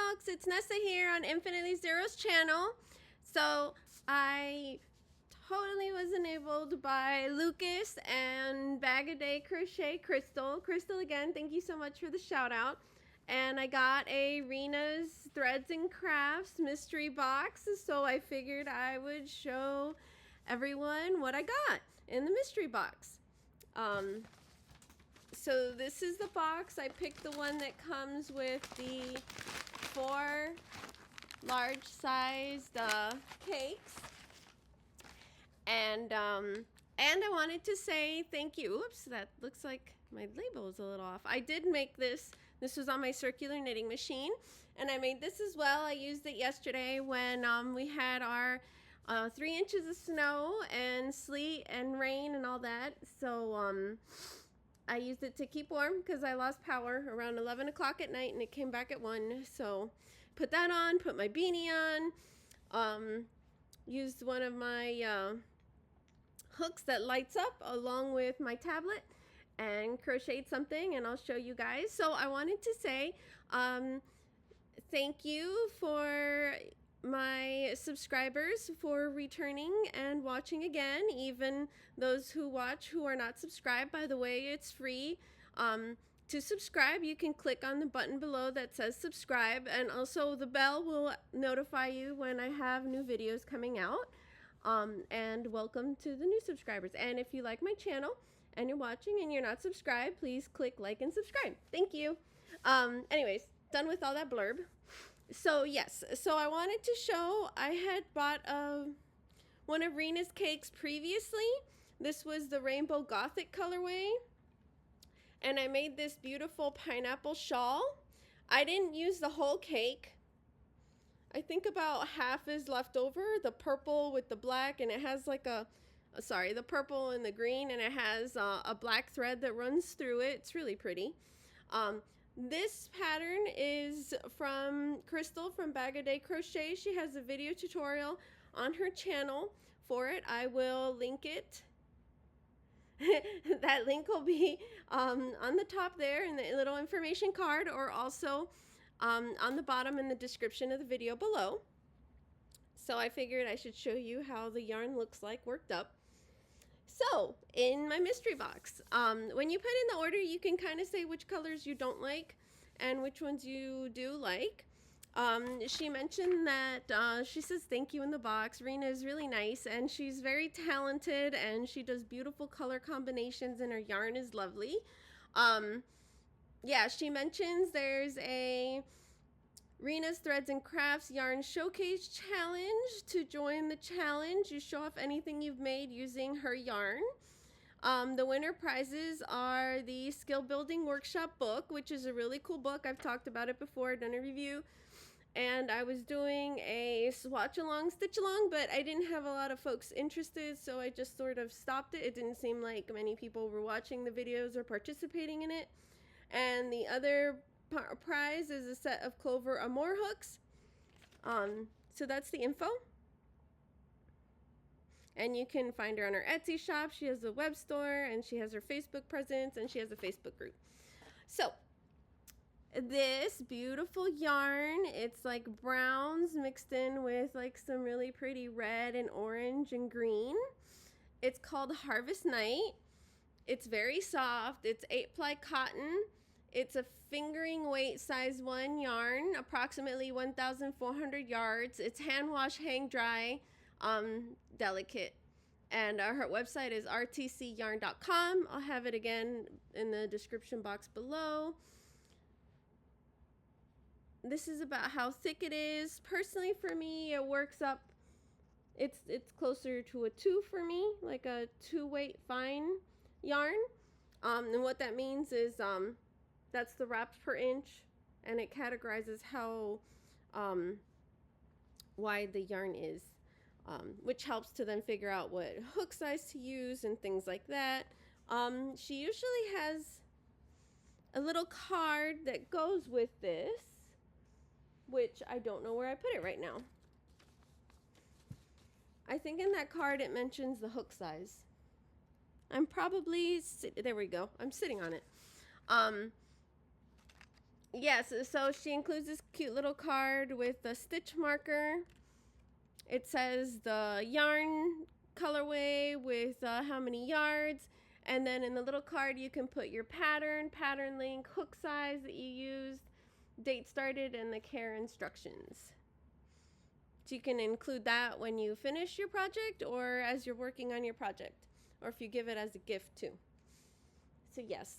folks, it's Nessa here on Infinitely Zero's channel. So I totally wasn't able to buy Lucas and Bag a Day Crochet Crystal. Crystal, again, thank you so much for the shout out. And I got a Rena's Threads and Crafts mystery box, so I figured I would show everyone what I got in the mystery box. So this is the box. I picked the one that comes with the 4 large-sized cakes, and I wanted to say thank you. Oops, that looks like my label is a little off. I did make this. This was on my circular knitting machine, and I made this as well. I used it yesterday when we had our 3 inches of snow and sleet and rain and all that. So I used it to keep warm because I lost power around 11 o'clock at night and it came back at 1. So put that on, put my beanie on, used one of my hooks that lights up along with my tablet and crocheted something, and I'll show you guys. So I wanted to say thank you for my subscribers for returning and watching again, even those who watch who are not subscribed. By the way, it's free to subscribe. You can click on the button below that says subscribe, and also the bell will notify you when I have new videos coming out. And welcome to the new subscribers. And if you like my channel and you're watching and you're not subscribed, please click like and subscribe. Thank you. Anyways, done with all that blurb. So yes, so I wanted to show, I had bought one of Rena's cakes previously. This was the Rainbow Gothic colorway, and I made this beautiful pineapple shawl. I didn't use the whole cake. I think about half is left over, the purple with the black, and it has like the purple and the green, and it has a black thread that runs through it. It's really pretty. This pattern is from Crystal from Bag a Day Crochet. She has a video tutorial on her channel for it. I will link it. That link will be on the top there in the little information card, or also on the bottom in the description of the video below. So I figured I should show you how the yarn looks like worked up. So, in my mystery box, when you put in the order, you can kind of say which colors you don't like and which ones you do like. She mentioned that she says thank you in the box. Rena is really nice, and she's very talented, and she does beautiful color combinations, and her yarn is lovely. Yeah, she mentions there's a Rena's Threads and Crafts Yarn Showcase Challenge. To join the challenge, you show off anything you've made using her yarn. The winner prizes are the Skill Building Workshop book, which is a really cool book. I've talked about it before, done a review. And I was doing a swatch along, stitch along, but I didn't have a lot of folks interested, so I just sort of stopped it. It didn't seem like many people were watching the videos or participating in it. And the other prize is a set of Clover Amour hooks. So that's the info. And you can find her on her Etsy shop. She has a web store, and she has her Facebook presence, and she has a Facebook group. So this beautiful yarn, it's like browns mixed in with like some really pretty red and orange and green. It's called Harvest Night. It's very soft. It's 8-ply cotton. It's a fingering weight size 1 yarn, approximately 1,400 yards. It's hand wash, hang dry, delicate. And her website is rtcyarn.com. I'll have it again in the description box below. This is about how thick it is. Personally, for me, it works up. It's closer to a 2 for me, like a 2-weight fine yarn. And what that means is that's the wraps per inch, and it categorizes how wide the yarn is, which helps to then figure out what hook size to use and things like that. She usually has a little card that goes with this, which I don't know where I put it right now. I think in that card it mentions the hook size. I'm probably, there we go, I'm sitting on it. Yes, so she includes this cute little card with a stitch marker. It says the yarn colorway with how many yards. And then in the little card, you can put your pattern, pattern link, hook size that you used, date started, and the care instructions. So you can include that when you finish your project or as you're working on your project, or if you give it as a gift too. So yes,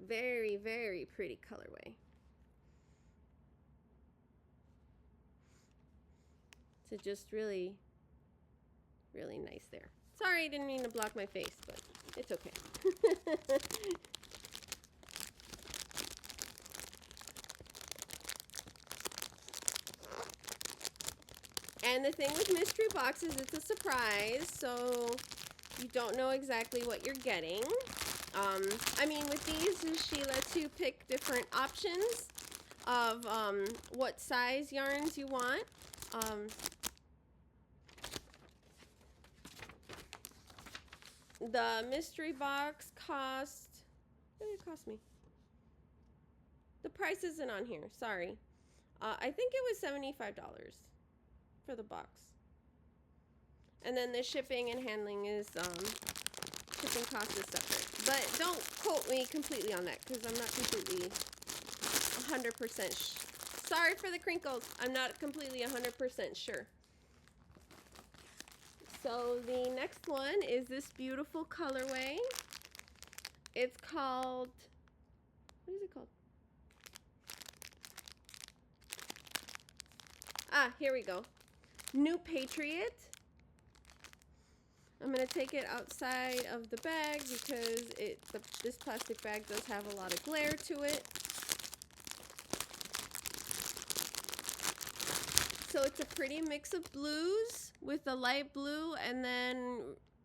very, very pretty colorway. So just really, really nice there. Sorry, I didn't mean to block my face, but it's okay. And the thing with mystery boxes, it's a surprise, so you don't know exactly what you're getting. I mean, with these, she lets you pick different options of what size yarns you want. The mystery box cost, what did it cost me? The price isn't on here, sorry. I think it was $75 for the box. And then the shipping and handling is, shipping cost is separate. But don't quote me completely on that, because I'm not completely 100% sorry for the crinkles. I'm not completely 100% sure. So the next one is this beautiful colorway. It's called, what is it called? Ah, here we go. New Patriot. I'm going to take it outside of the bag because this plastic bag does have a lot of glare to it. So it's a pretty mix of blues with the light blue, and then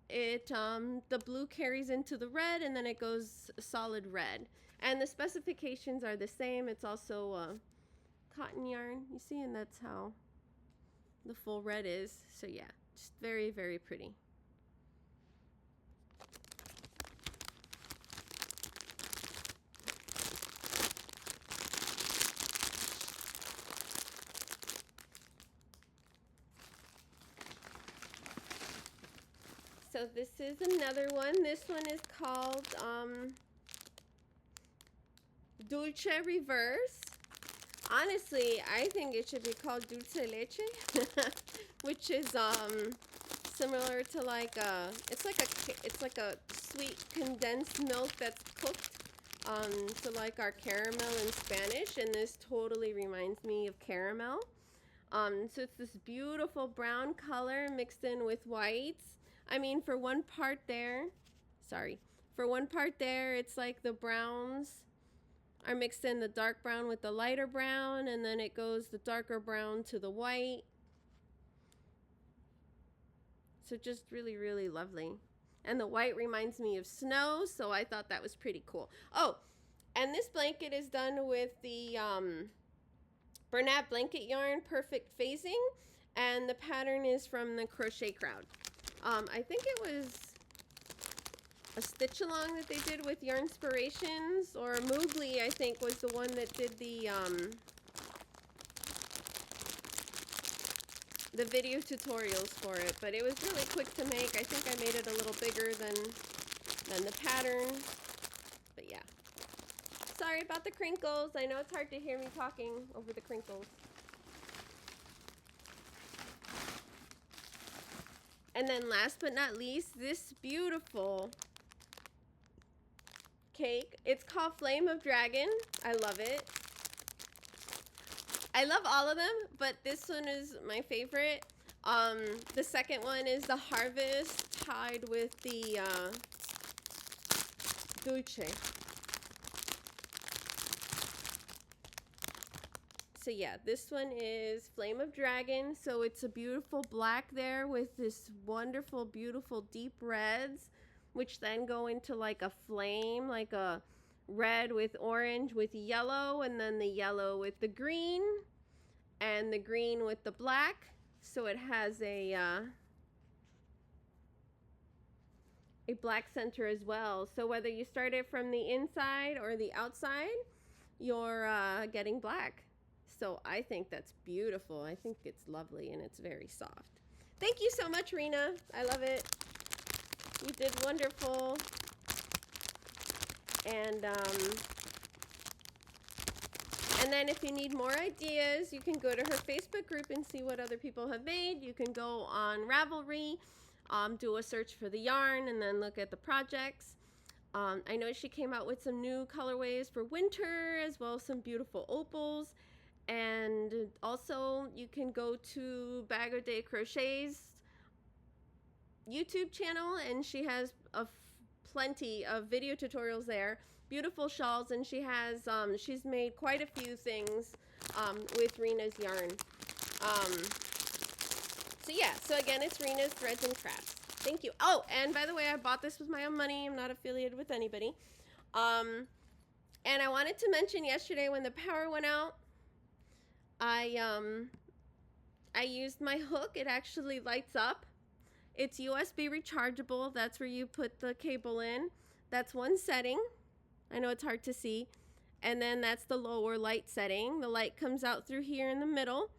the blue carries into the red, and then it goes solid red. And the specifications are the same. It's also cotton yarn, you see, and that's how the full red is. So yeah, just very, very pretty. So this is another one. This one is called Dulce Reverse. Honestly, I think it should be called Dulce Leche, which is similar to like it's like a sweet condensed milk that's cooked. So like our caramel in Spanish, and this totally reminds me of caramel. So it's this beautiful brown color mixed in with whites. I mean, for one part there, it's like the browns are mixed in, the dark brown with the lighter brown, and then it goes the darker brown to the white. So just really, really lovely. And the white reminds me of snow, so I thought that was pretty cool. Oh, and this blanket is done with the Bernat blanket yarn, Perfect Phasing, and the pattern is from the Crochet Crowd. I think it was a stitch along that they did with Yarnspirations, or Moogly, I think, was the one that did the video tutorials for it. But it was really quick to make. I think I made it a little bigger than the pattern. But yeah. Sorry about the crinkles. I know it's hard to hear me talking over the crinkles. And then last but not least, this beautiful cake. It's called Flame of Dragon. I love it. I love all of them, but this one is my favorite. The second one is the Harvest tied with the Dulce. So yeah, this one is Flame of Dragon. So it's a beautiful black there with this wonderful, beautiful deep reds, which then go into like a flame, like a red with orange with yellow, and then the yellow with the green, and the green with the black. So it has a a black center as well. So whether you start it from the inside or the outside, you're getting black. So I think that's beautiful. I think it's lovely and it's very soft. Thank you so much, Rena. I love it. You did wonderful. And then if you need more ideas, you can go to her Facebook group and see what other people have made. You can go on Ravelry, do a search for the yarn, and then look at the projects. I know she came out with some new colorways for winter, as well as some beautiful opals. And also, you can go to Bag O' Day Crochet's YouTube channel, and she has plenty of video tutorials there. Beautiful shawls, and she has she's made quite a few things with Rena's yarn. So yeah, so again, it's Rena's Threads and Crafts. Thank you. Oh, and by the way, I bought this with my own money. I'm not affiliated with anybody. And I wanted to mention yesterday when the power went out, I used my hook. It actually lights up. It's USB rechargeable. That's where you put the cable in. That's one setting. I know it's hard to see. And then that's the lower light setting. The light comes out through here in the middle.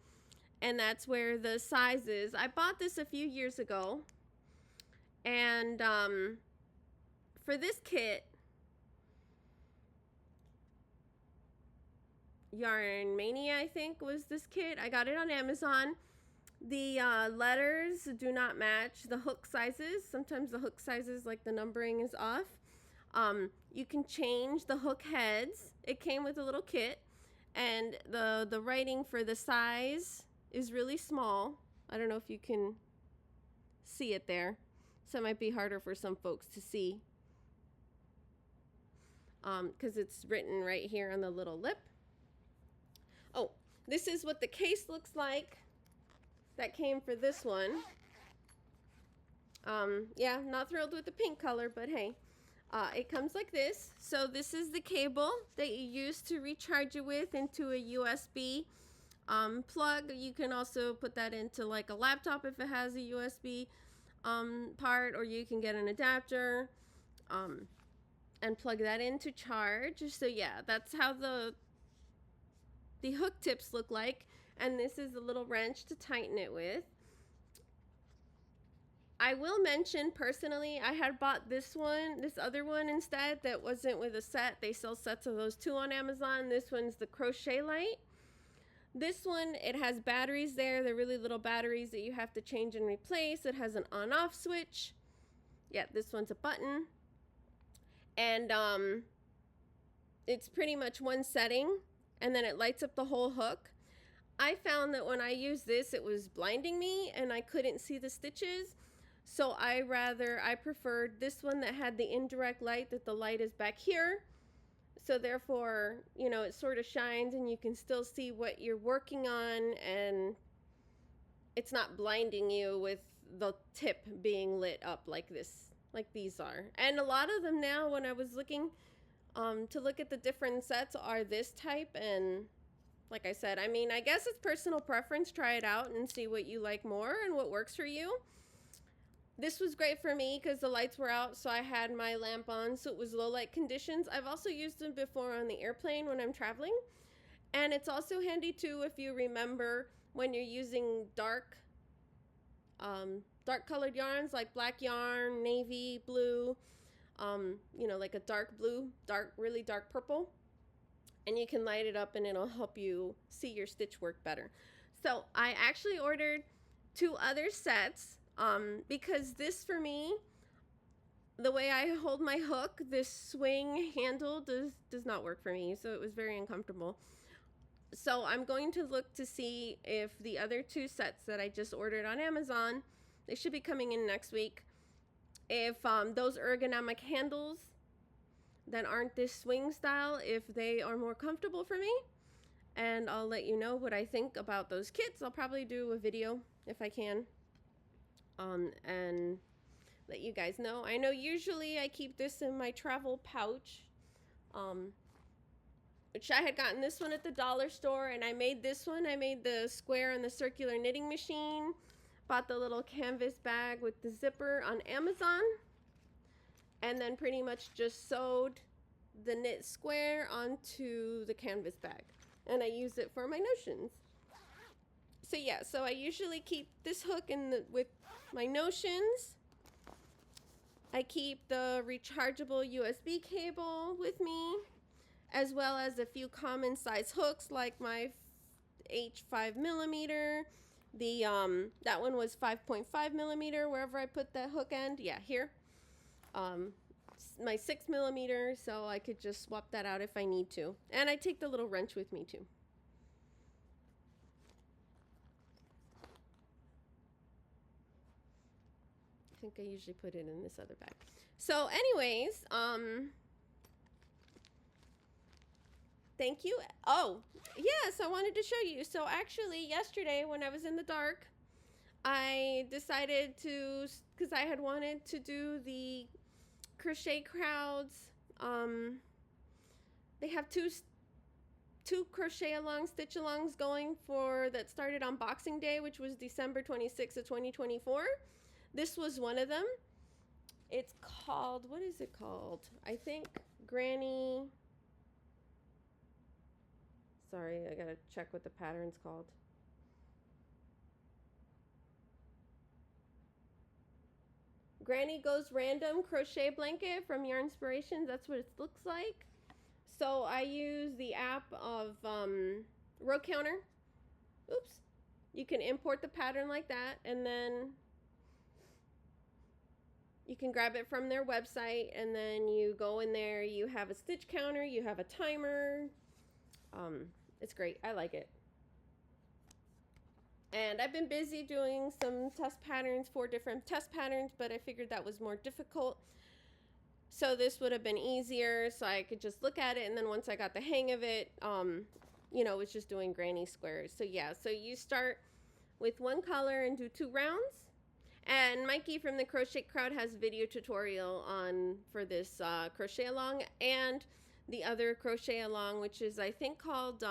And that's where the size is. I bought this a few years ago. And for this kit, Yarn Mania, I think, was this kit. I got it on Amazon. The letters do not match the hook sizes. Sometimes the hook sizes, like the numbering, is off. You can change the hook heads. It came with a little kit. And the writing for the size is really small. I don't know if you can see it there. So it might be harder for some folks to see. Because it's written right here on the little lip. Oh, this is what the case looks like. That came for this one. Yeah, not thrilled with the pink color, but hey. It comes like this. So this is the cable that you use to recharge it with into a USB plug. You can also put that into like a laptop if it has a USB part, or you can get an adapter and plug that in to charge. So yeah, that's how the hook tips look like. And this is a little wrench to tighten it with. I will mention personally, I had bought this other one instead that wasn't with a set. They sell sets of those too on Amazon. This one's the Crochet Light. This one, it has batteries there. They're really little batteries that you have to change and replace. It has an on-off switch. Yeah, this one's a button. And it's pretty much one setting, and then it lights up the whole hook. I found that when I used this, it was blinding me and I couldn't see the stitches. So I preferred this one that had the indirect light, that the light is back here. So therefore, you know, it sort of shines and you can still see what you're working on, and it's not blinding you with the tip being lit up like this, like these are. And a lot of them now, when I was looking to look at the different sets, are this type. And like I said, I mean, I guess it's personal preference. Try it out and see what you like more and what works for you. This was great for me because the lights were out, so I had my lamp on, so it was low light conditions. I've also used them before on the airplane when I'm traveling. And it's also handy too if you remember when you're using dark colored yarns like black yarn, navy, blue, you know, like a dark blue, really dark purple. And you can light it up and it'll help you see your stitch work better. So I actually ordered 2 other sets because this, for me, the way I hold my hook, this swing handle does not work for me. So it was very uncomfortable. So I'm going to look to see if the other 2 sets that I just ordered on Amazon, they should be coming in next week, if those ergonomic handles that aren't this swing style, if they are more comfortable for me. And I'll let you know what I think about those kits. I'll probably do a video if I can, and let you guys know. I know usually I keep this in my travel pouch, which I had gotten this one at the dollar store, and I made this one. I made the square and the circular knitting machine. Bought the little canvas bag with the zipper on Amazon. and then pretty much just sewed the knit square onto the canvas bag, and I use it for my notions. So yeah, so I usually keep this hook with my notions. I keep the rechargeable USB cable with me, as well as a few common size hooks like my H5 millimeter. The that one was 5.5 millimeter wherever I put that hook end. Yeah, here. My 6 millimeter, so I could just swap that out if I need to. And I take the little wrench with me too. I think I usually put it in this other bag. So anyways, thank you. Oh, yes, I wanted to show you. So actually yesterday when I was in the dark, I decided to, because I had wanted to do the Crochet Crowds. They have two crochet along stitch alongs going for that started on Boxing Day, which was December 26th of 2024. This was one of them. It's called, what is it called? I think Granny, sorry, I gotta check what the pattern's called. Granny Goes Random Crochet Blanket from Yarn Inspirations. That's what it looks like. So I use the app of Row Counter. Oops. You can import the pattern like that, and then you can grab it from their website, and then you go in there. You have a stitch counter. You have a timer. It's great. I like it. And I've been busy doing some test patterns, 4 different test patterns, but I figured that was more difficult. So this would have been easier, so I could just look at it, and then once I got the hang of it, you know, it's just doing granny squares. So yeah, so you start with one color and do 2 rounds. And Mikey from the Crochet Crowd has a video tutorial on for this crochet along, and the other crochet along, which is I think called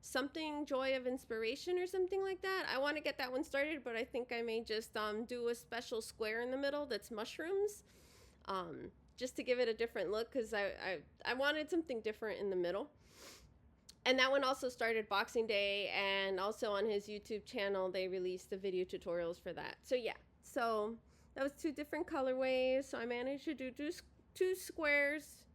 something Joy of Inspiration or something like that. I want to get that one started, but I think I may just do a special square in the middle that's mushrooms, just to give it a different look, because I wanted something different in the middle. And that one also started Boxing Day, and also on his YouTube channel they released the video tutorials for that. So yeah, so that was 2 different colorways. So I managed to do 2 squares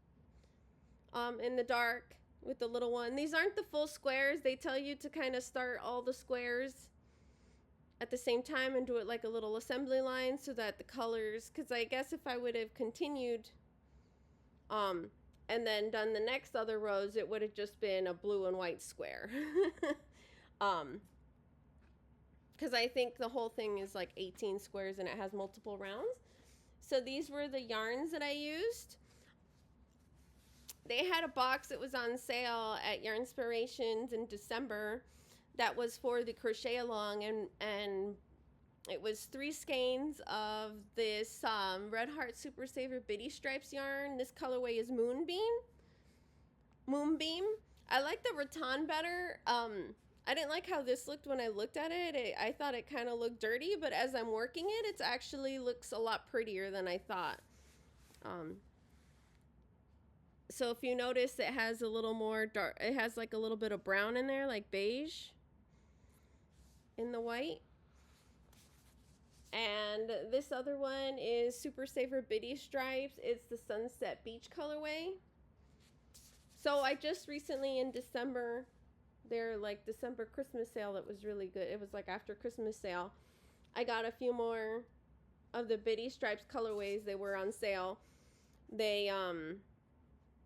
in the dark with the little one. These aren't the full squares. They tell you to kind of start all the squares at the same time and do it like a little assembly line, so that the colors, because I guess if I would have continued and then done the next other rows, it would have just been a blue and white square. Because I think the whole thing is like 18 squares and it has multiple rounds. So these were the yarns that I used. They had a box that was on sale at Yarn Inspirations in December that was for the crochet along, and it was 3 skeins of this Red Heart Super Saver Bitty Stripes yarn. This colorway is Moonbeam. I like the rattan better. I didn't like how this looked when I looked at it. I thought it kind of looked dirty, but as I'm working it, it actually looks a lot prettier than I thought. So if you notice, it has a little more dark. It has like a little bit of brown in there, like beige in the white. And this other one is Super Saver Bitty Stripes. It's the Sunset Beach colorway. So I just recently in December, their like December Christmas sale that was really good. It was like after Christmas sale. I got a few more of the Bitty Stripes colorways. They were on sale. They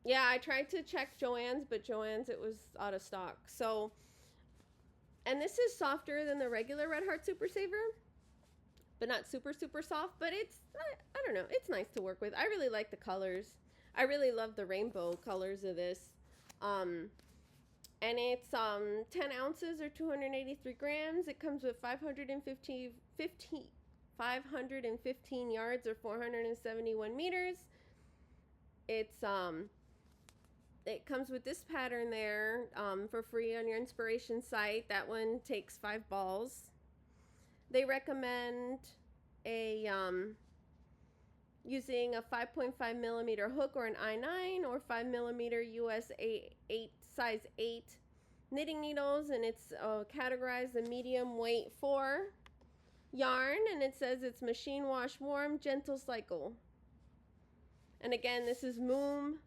yeah, I tried to check Joann's, but Joann's it was out of stock. So, and this is softer than the regular Red Heart Super Saver, but not super soft, but it's, I don't know, it's nice to work with. I really like the colors. I really love the rainbow colors of this. And it's 10 ounces or 283 grams. It comes with 515 yards or 471 meters. It's it comes with this pattern there for free on your inspiration site. That one takes 5 balls. They recommend a using a 5.5 millimeter hook or an I9 or 5 millimeter US 8 size 8 knitting needles, and it's categorized the medium weight 4 yarn, and it says it's machine wash warm gentle cycle. And again, this is Moonbeam.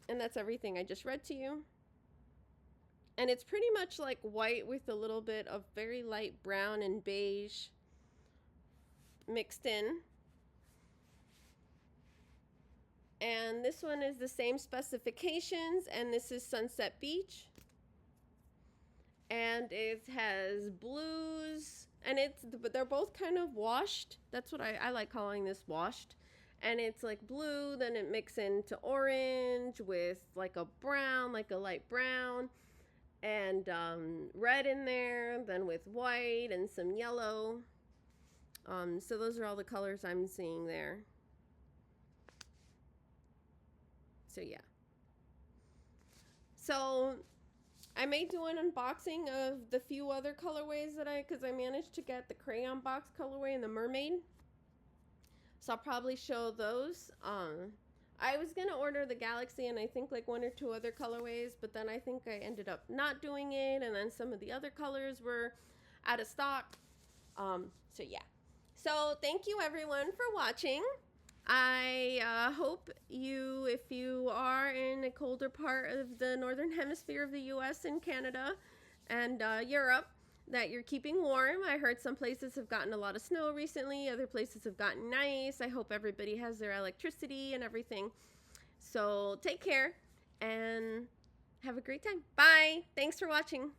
And that's everything I just read to you. And it's pretty much like white with a little bit of very light brown and beige mixed in. And this one is the same specifications, and this is Sunset Beach. And it has blues, and but they're both kind of washed. That's what I like calling this, washed. And it's like blue, then it mixes into orange with like a brown, like a light brown, and red in there, then with white and some yellow. So those are all the colors I'm seeing there. So yeah. So I may do an unboxing of the few other colorways that because I managed to get the crayon box colorway and the mermaid. So I'll probably show those. I was gonna order the Galaxy and I think like 1 or 2 other colorways, but then I think I ended up not doing it, and then some of the other colors were out of stock. So yeah. So thank you everyone for watching. I hope you, if you are in a colder part of the northern hemisphere of the US and Canada and Europe, that you're keeping warm. I heard some places have gotten a lot of snow recently, other places have gotten ice. I hope everybody has their electricity and everything. So take care and have a great time. Bye. Thanks for watching.